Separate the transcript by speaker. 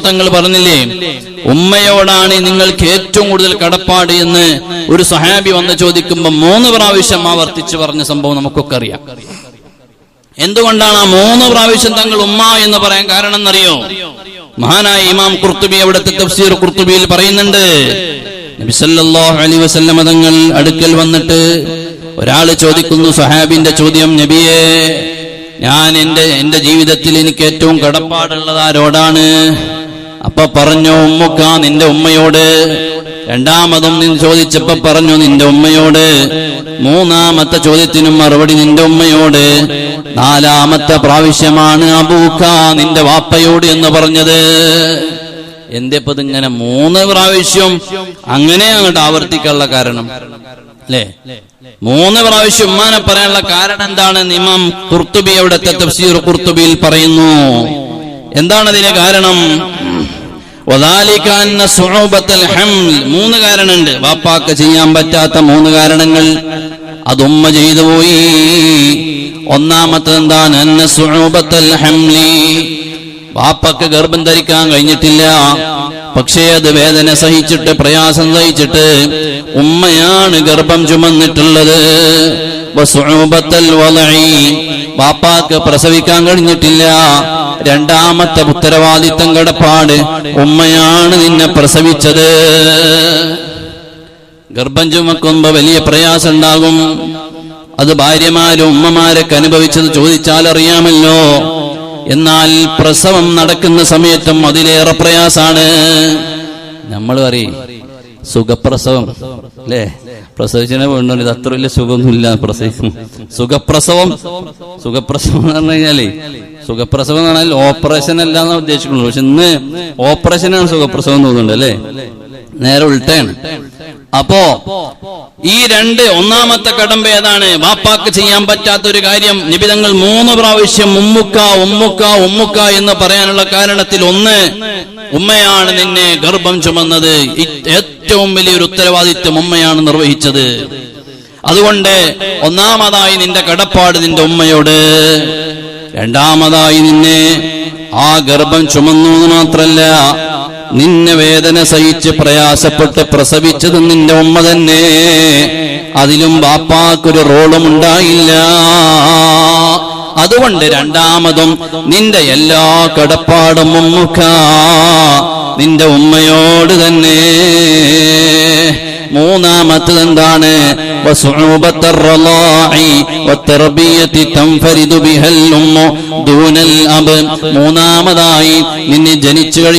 Speaker 1: തങ്ങൾ പറഞ്ഞില്ലേ, ഉമ്മയോടാണ് നിങ്ങൾക്ക് ഏറ്റവും കൂടുതൽ കടപ്പാട് എന്ന് ഒരു സഹാബി വന്ന് ചോദിക്കുമ്പോൾ 3 പ്രാവശ്യം ആവർത്തിച്ച് പറഞ്ഞ സംഭവം നമുക്കൊക്കെ അറിയാം. എന്തുകൊണ്ടാണ് ആ 3 പ്രാവശ്യം തങ്ങൾ ഉമ്മ എന്ന് പറയാൻ കാരണം എന്നറിയോ? മഹാനായ ഇമാം ഖുർത്തുബി അവിടുത്തെ തഫ്സീർ ഖുർത്തുബിയിൽ പറയുന്നുണ്ട്, നബി സല്ലല്ലാഹു അലൈഹി വസല്ലം തങ്ങൾ അടുക്കൽ വന്നിട്ട് ഒരാൾ ചോദിക്കുന്നു, സഹാബിന്റെ ചോദ്യം, നബിയേ, ഞാൻ എന്റെ ജീവിതത്തിൽ എനിക്ക് ഏറ്റവും കടപ്പാടുള്ളത് ആരോടാണ്? അപ്പൊ പറഞ്ഞു, ഉമ്മുക്ക, നിന്റെ ഉമ്മയോട്. രണ്ടാമതും ചോദിച്ചപ്പോ പറഞ്ഞു, നിന്റെ ഉമ്മയോട്. മൂന്നാമത്തെ ചോദ്യത്തിനും മറുപടി നിന്റെ ഉമ്മയോട്. 4ാമത്തെ പ്രാവശ്യമാണ് അബൂക്ക, നിന്റെ വാപ്പയോട് എന്ന് പറഞ്ഞത്. എന്തിപ്പത് ഇങ്ങനെ 3 പ്രാവശ്യം അങ്ങനെ അങ്ങോട്ട് ആവർത്തിക്കാനുള്ള കാരണം അല്ലേ? 3 പ്രാവശ്യം ഉമ്മാനെ പറയാനുള്ള കാരണം എന്താണെന്ന് ഇമാം ഖുർത്തുബി അവിടുത്തെ തഫ്സീർ ഖുർത്തുബിയിൽ പറയുന്നു. എന്താണ് അതിന് കാരണം? 3 കാരണമുണ്ട്. വാപ്പാക്ക് ചെയ്യാൻ പറ്റാത്ത 3 കാരണങ്ങൾ അത് ഉമ്മ ചെയ്തു പോയി. ഒന്നാമത്തെ എന്താണ്? വാപ്പക്ക് ഗർഭം ധരിക്കാൻ കഴിഞ്ഞിട്ടില്ല, പക്ഷേ അത് വേദന സഹിച്ചിട്ട്, പ്രയാസം സഹിച്ചിട്ട് ഉമ്മയാണ് ഗർഭം ചുമന്നിട്ടുള്ളത്. വാപ്പാക്ക് പ്രസവിക്കാൻ കഴിഞ്ഞിട്ടില്ല, 2ാമത്തെ ഉത്തരവാദിത്തം കടപ്പാട്, ഉമ്മയാണ് നിന്നെ പ്രസവിച്ചത്. ഗർഭം ചുമക്കുമ്പോ വലിയ പ്രയാസം ഉണ്ടാകും. അത് ഭാര്യമാരും ഉമ്മമാരൊക്കെ അനുഭവിച്ചത് ചോദിച്ചാൽ അറിയാമല്ലോ. എന്നാൽ പ്രസവം നടക്കുന്ന സമയത്തും അതിലേറെ പ്രയാസാണ്. നമ്മൾ പറയും സുഖപ്രസവം അല്ലേ, പ്രസവിച്ചതിനെ വേണ്ടോ, ഇത് അത്ര വലിയ സുഖമൊന്നുമില്ല പ്രസവിക്കും. സുഖപ്രസവം എന്ന് പറഞ്ഞു കഴിഞ്ഞാലേ, സുഖപ്രസവം എന്ന് പറഞ്ഞാൽ ഓപ്പറേഷൻ അല്ല എന്നാണ് ഉദ്ദേശിക്കുന്നത്. പക്ഷെ ഇന്ന് ഓപ്പറേഷനാണ് സുഖപ്രസവം തോന്നുന്നുണ്ട് അല്ലേ? നേരെ ഉൾട്ടയാണ്. അപ്പോ ഈ 2 ഒന്നാമത്തെ കടമ്പ ഏതാണ്? വാപ്പാക്ക് ചെയ്യാൻ പറ്റാത്ത ഒരു കാര്യം. നബി തങ്ങൾ 3 പ്രാവശ്യം ഉമ്മുക്ക ഉമ്മുക്ക ഉമ്മുക്ക എന്ന് പറയാനുള്ള കാരണത്തിൽ ഒന്ന്, ഉമ്മയാണ് നിന്നെ ഗർഭം ചുമന്നത്. ഏറ്റവും വലിയൊരു ഉത്തരവാദിത്വം ഉമ്മയാണ് നിർവഹിച്ചത്. അതുകൊണ്ട് ഒന്നാമതായി നിന്റെ കടപ്പാട് നിന്റെ ഉമ്മയോട്. രണ്ടാമതായി നിന്നെ ആ ഗർഭം ചുമന്നു മാത്രല്ല, നിന്നെ വേദന സഹിച്ച് പ്രയാസപ്പെട്ട് പ്രസവിച്ചത് നിന്റെ ഉമ്മ തന്നെ. അതിലും ബാപ്പാക്കൊരു റോളും ഉണ്ടായില്ല. അതുകൊണ്ട് രണ്ടാമതും നിന്റെ എല്ലാ കടപ്പാടും ഉമ്മുക്ക, നിന്റെ ഉമ്മയോട് തന്നെ. മൂന്നാമത്തത് എന്താണ്? മൂന്നാമതായി നിന്നെ ജനിച്ചു